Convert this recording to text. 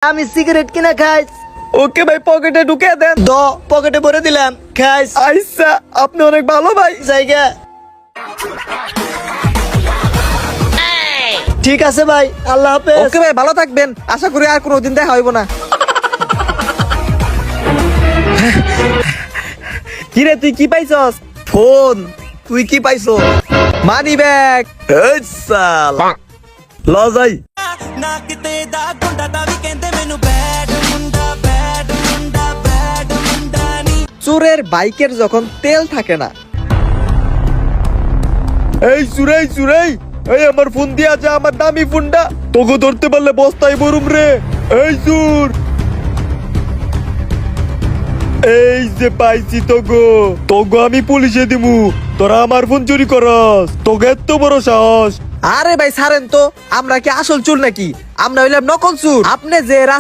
আমি সিগারেট কিনা খাই। ওকে ভাই, পকেটে ঢুকে দেন। পকেটে ভরে দিলাম, খাইস। আচ্ছা, আপনি অনেক ভালো ভাই। জায়গা ঠিক আছে ভাই, আল্লাহ হাফেজ। ওকে ভাই, ভালো থাকবেন। আশা করি আর কোনোদিন দেখা হইব না। কিরে, তুই কি পাইছস? ফোন। তুই কি পাইছো? Money bag. এই সালা ল যাই। ਨਾ ਕਿਤੇ ਦਾ ਗੁੰਡਾ ਦਾ ਵੀ ਕਹਿੰਦੇ ਮੈਨੂੰ ਬੈਡ ਮੁੰਡਾ ਬੈਡ ਮੁੰਡਾ ਬੈਡ ਮੁੰਡਾ ਨੀ চোরের বাইকের যখন তেল থাকে না। এই সুরাই সুরাই, এই আমার ফোন দিয়া যা, আমার দামি ফোনটা। তোকে ধরতে পারলে বস্তায় বরুম রে। এই সুর, এই যে পাইছি তোগো। তোগো আমি পুলিশে দিমু, তোরা আমার ফোন চুরি করস। তোকে এত বড় সাহস। আরে ভাই ছাড়েন তো, আমরা কি আসল চোর নাকি? আমরা হইলাম নকল চোর। আপনি যে